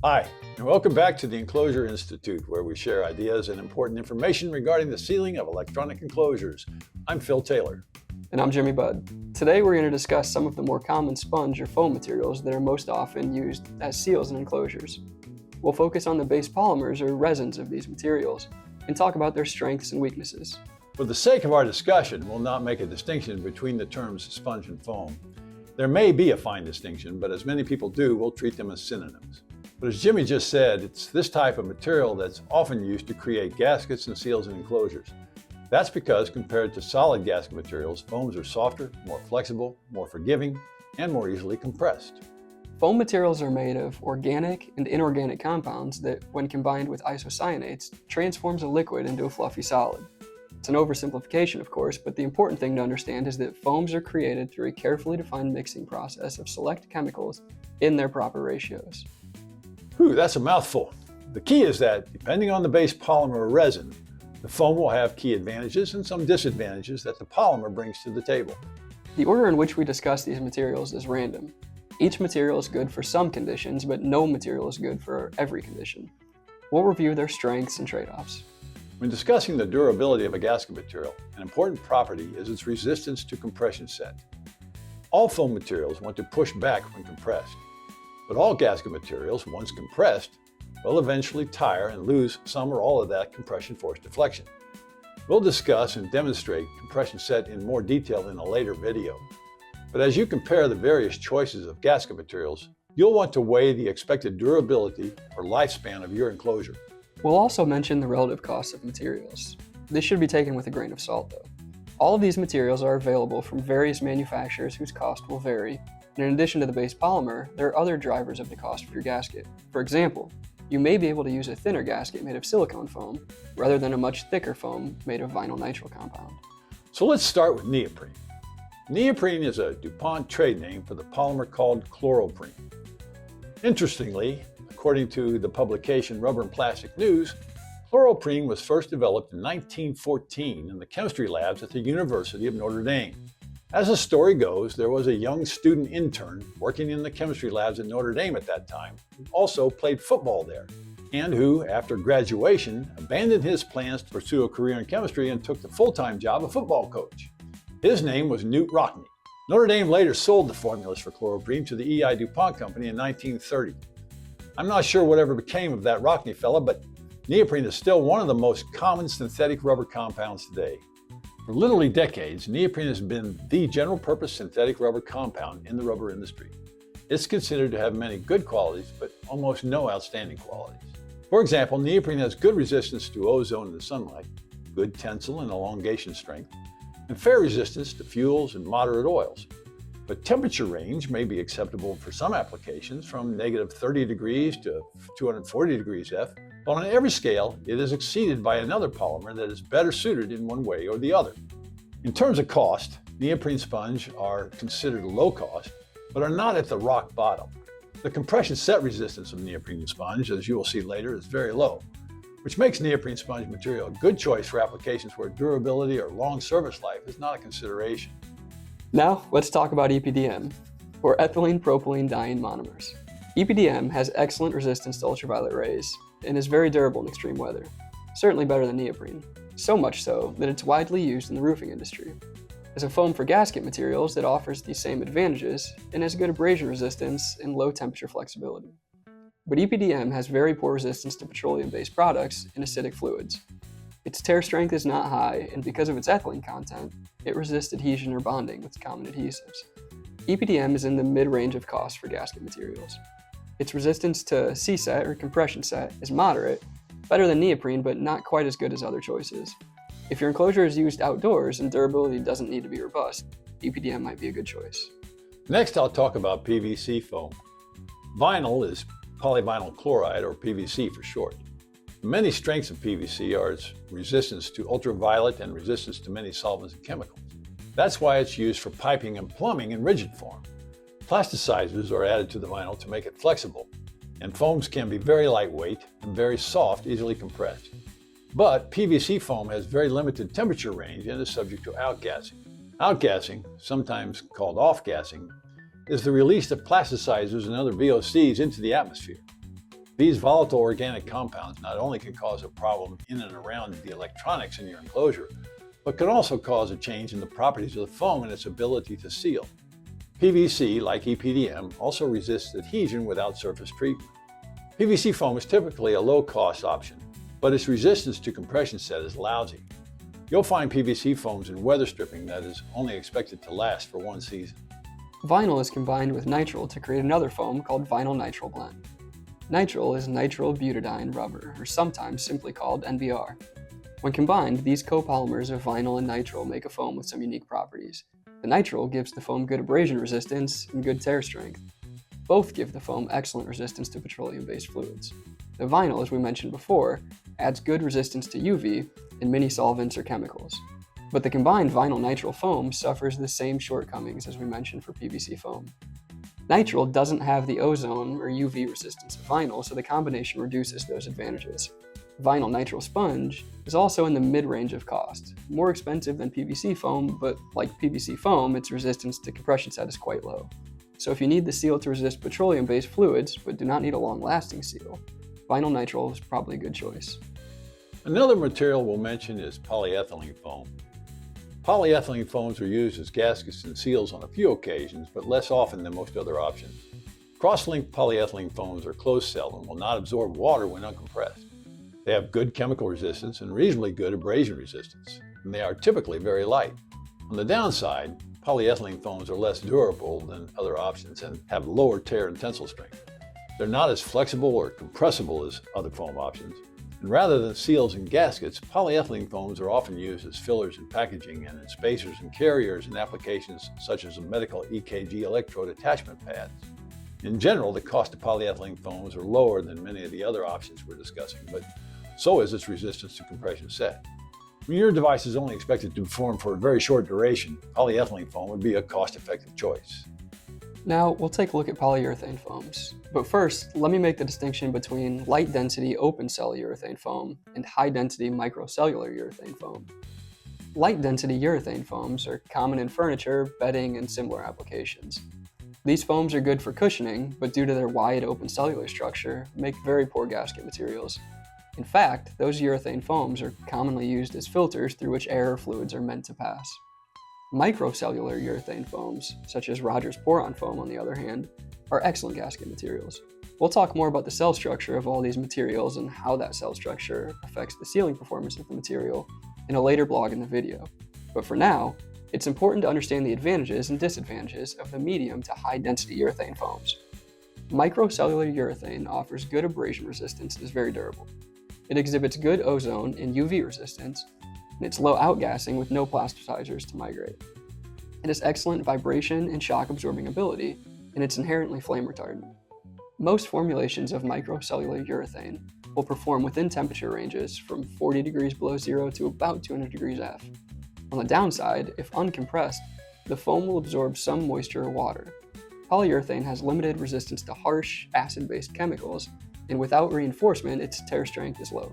Hi, and welcome back to the Enclosure Institute, where we share ideas and important information regarding the sealing of electronic enclosures. I'm Phil Taylor. And I'm Jimmy Budd. Today we're going to discuss some of the more common sponge or foam materials that are most often used as seals in enclosures. We'll focus on the base polymers or resins of these materials and talk about their strengths and weaknesses. For the sake of our discussion, we'll not make a distinction between the terms sponge and foam. There may be a fine distinction, but as many people do, we'll treat them as synonyms. But as Jimmy just said, it's this type of material that's often used to create gaskets and seals in enclosures. That's because compared to solid gasket materials, foams are softer, more flexible, more forgiving, and more easily compressed. Foam materials are made of organic and inorganic compounds that, when combined with isocyanates, transforms a liquid into a fluffy solid. It's an oversimplification, of course, but the important thing to understand is that foams are created through a carefully defined mixing process of select chemicals in their proper ratios. Whew, that's a mouthful. The key is that, depending on the base polymer or resin, the foam will have key advantages and some disadvantages that the polymer brings to the table. The order in which we discuss these materials is random. Each material is good for some conditions, but no material is good for every condition. We'll review their strengths and trade-offs. When discussing the durability of a gasket material, an important property is its resistance to compression set. All foam materials want to push back when compressed, but all gasket materials, once compressed, will eventually tire and lose some or all of that compression force deflection. We'll discuss and demonstrate compression set in more detail in a later video. But as you compare the various choices of gasket materials, you'll want to weigh the expected durability or lifespan of your enclosure. We'll also mention the relative costs of materials. This should be taken with a grain of salt, though. All of these materials are available from various manufacturers whose cost will vary, and in addition to the base polymer, there are other drivers of the cost for your gasket. For example, you may be able to use a thinner gasket made of silicone foam rather than a much thicker foam made of vinyl-nitrile compound. So let's start with neoprene. Neoprene is a DuPont trade name for the polymer called Chloroprene. Interestingly, according to the publication Rubber and Plastic News, Chloroprene was first developed in 1914 in the chemistry labs at the University of Notre Dame. As the story goes, there was a young student intern working in the chemistry labs at Notre Dame at that time who also played football there, and who, after graduation, abandoned his plans to pursue a career in chemistry and took the full-time job of football coach. His name was Newt Rockne. Notre Dame later sold the formulas for Chloroprene to the E.I. DuPont company in 1930. I'm not sure whatever became of that Rockne fella, but neoprene is still one of the most common synthetic rubber compounds today. For literally decades, neoprene has been the general-purpose synthetic rubber compound in the rubber industry. It's considered to have many good qualities, but almost no outstanding qualities. For example, neoprene has good resistance to ozone in the sunlight, good tensile and elongation strength, and fair resistance to fuels and moderate oils. But temperature range may be acceptable for some applications from negative 30 degrees to 240 degrees F, but on every scale, it is exceeded by another polymer that is better suited in one way or the other. In terms of cost, neoprene sponge are considered low cost, but are not at the rock bottom. The compression set resistance of neoprene sponge, as you will see later, is very low, which makes neoprene sponge material a good choice for applications where durability or long service life is not a consideration. Now, let's talk about EPDM, or ethylene propylene diene monomers. EPDM has excellent resistance to ultraviolet rays and is very durable in extreme weather, certainly better than neoprene, so much so that it's widely used in the roofing industry. As a foam for gasket materials, it offers these same advantages and has good abrasion resistance and low temperature flexibility. But EPDM has very poor resistance to petroleum-based products and acidic fluids. Its tear strength is not high, and because of its ethylene content, it resists adhesion or bonding with common adhesives. EPDM is in the mid-range of cost for gasket materials. Its resistance to C-set or compression set is moderate, better than neoprene but not quite as good as other choices. If your enclosure is used outdoors and durability doesn't need to be robust, EPDM might be a good choice. Next, I'll talk about PVC foam. Vinyl is polyvinyl chloride, or PVC for short. The many strengths of PVC are its resistance to ultraviolet and resistance to many solvents and chemicals. That's why it's used for piping and plumbing in rigid form. Plasticizers are added to the vinyl to make it flexible, and foams can be very lightweight and very soft, easily compressed. But PVC foam has very limited temperature range and is subject to outgassing. Outgassing, sometimes called off-gassing, is the release of plasticizers and other VOCs into the atmosphere. These volatile organic compounds not only can cause a problem in and around the electronics in your enclosure, but can also cause a change in the properties of the foam and its ability to seal. PVC, like EPDM, also resists adhesion without surface treatment. PVC foam is typically a low-cost option, but its resistance to compression set is lousy. You'll find PVC foams in weather stripping that is only expected to last for one season. Vinyl is combined with nitrile to create another foam called vinyl-nitrile blend. Nitrile is nitrile butadiene rubber, or sometimes simply called NBR. When combined, these copolymers of vinyl and nitrile make a foam with some unique properties. The nitrile gives the foam good abrasion resistance and good tear strength. Both give the foam excellent resistance to petroleum-based fluids. The vinyl, as we mentioned before, adds good resistance to UV and many solvents or chemicals. But the combined vinyl-nitrile foam suffers the same shortcomings as we mentioned for PVC foam. Nitrile doesn't have the ozone or UV resistance of vinyl, so the combination reduces those advantages. Vinyl-nitrile sponge is also in the mid-range of cost, more expensive than PVC foam, but like PVC foam, its resistance to compression set is quite low. So if you need the seal to resist petroleum-based fluids, but do not need a long-lasting seal, vinyl-nitrile is probably a good choice. Another material we'll mention is polyethylene foam. Polyethylene foams are used as gaskets and seals on a few occasions, but less often than most other options. Cross-linked polyethylene foams are closed-cell and will not absorb water when uncompressed. They have good chemical resistance and reasonably good abrasion resistance, and they are typically very light. On the downside, polyethylene foams are less durable than other options and have lower tear and tensile strength. They're not as flexible or compressible as other foam options. And rather than seals and gaskets, polyethylene foams are often used as fillers in packaging and in spacers and carriers in applications such as medical EKG electrode attachment pads. In general, the cost of polyethylene foams are lower than many of the other options we're discussing, but so is its resistance to compression set. When your device is only expected to perform for a very short duration, polyethylene foam would be a cost-effective choice. Now, we'll take a look at polyurethane foams. But first, let me make the distinction between light-density open-cell urethane foam and high-density microcellular urethane foam. Light-density urethane foams are common in furniture, bedding, and similar applications. These foams are good for cushioning, but due to their wide open cellular structure, make very poor gasket materials. In fact, those urethane foams are commonly used as filters through which air or fluids are meant to pass. Microcellular urethane foams, such as Rogers Boron foam on the other hand, are excellent gasket materials. We'll talk more about the cell structure of all these materials and how that cell structure affects the sealing performance of the material in a later blog in the video. But for now, it's important to understand the advantages and disadvantages of the medium to high density urethane foams. Microcellular urethane offers good abrasion resistance and is very durable. It exhibits good ozone and UV resistance, and it's low outgassing with no plasticizers to migrate. It has excellent vibration and shock absorbing ability, and it's inherently flame retardant. Most formulations of microcellular urethane will perform within temperature ranges from 40 degrees below zero to about 200 degrees F. On the downside, if uncompressed, the foam will absorb some moisture or water. Polyurethane has limited resistance to harsh, acid-based chemicals, and without reinforcement, its tear strength is low.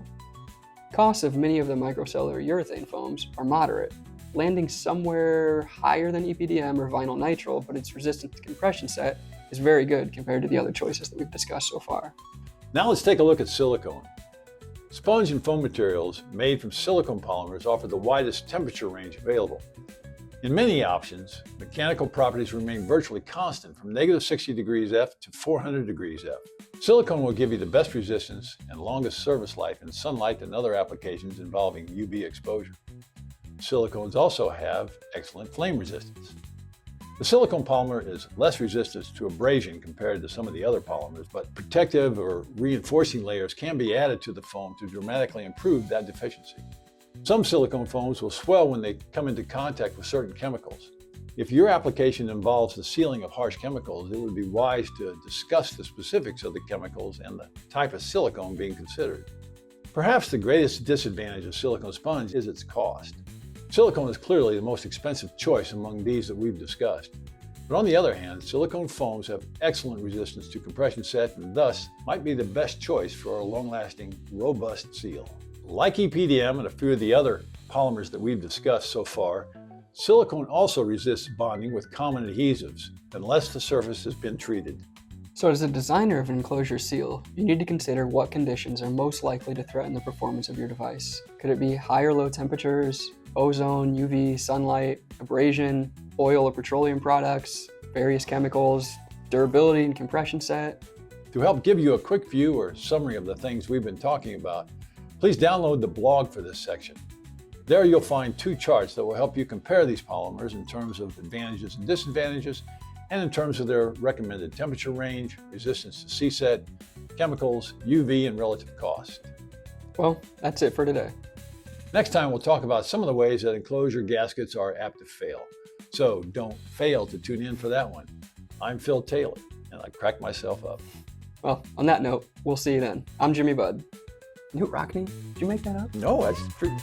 Costs of many of the microcellular urethane foams are moderate, landing somewhere higher than EPDM or vinyl-nitrile, but its resistance to compression set is very good compared to the other choices that we've discussed so far. Now let's take a look at silicone. Sponge and foam materials made from silicone polymers offer the widest temperature range available. In many options, mechanical properties remain virtually constant from -60 degrees F to 400 degrees F. Silicone will give you the best resistance and longest service life in sunlight and other applications involving UV exposure. Silicones also have excellent flame resistance. The silicone polymer is less resistant to abrasion compared to some of the other polymers, but protective or reinforcing layers can be added to the foam to dramatically improve that deficiency. Some silicone foams will swell when they come into contact with certain chemicals. If your application involves the sealing of harsh chemicals, it would be wise to discuss the specifics of the chemicals and the type of silicone being considered. Perhaps the greatest disadvantage of silicone sponge is its cost. Silicone is clearly the most expensive choice among these that we've discussed. But on the other hand, silicone foams have excellent resistance to compression set and thus might be the best choice for a long-lasting, robust seal. Like EPDM and a few of the other polymers that we've discussed so far, silicone also resists bonding with common adhesives unless the surface has been treated. So as a designer of an enclosure seal, you need to consider what conditions are most likely to threaten the performance of your device. Could it be high or low temperatures, ozone, UV, sunlight, abrasion, oil or petroleum products, various chemicals, durability and compression set? To help give you a quick view or summary of the things we've been talking about, please download the blog for this section. There you'll find 2 charts that will help you compare these polymers in terms of advantages and disadvantages, and in terms of their recommended temperature range, resistance to CSET, chemicals, UV, and relative cost. Well, that's it for today. Next time we'll talk about some of the ways that enclosure gaskets are apt to fail. So don't fail to tune in for that one. I'm Phil Taylor, and I crack myself up. Well, on that note, we'll see you then. I'm Jimmy Budd. You Rockney? Did you make that up? No, that's pretty.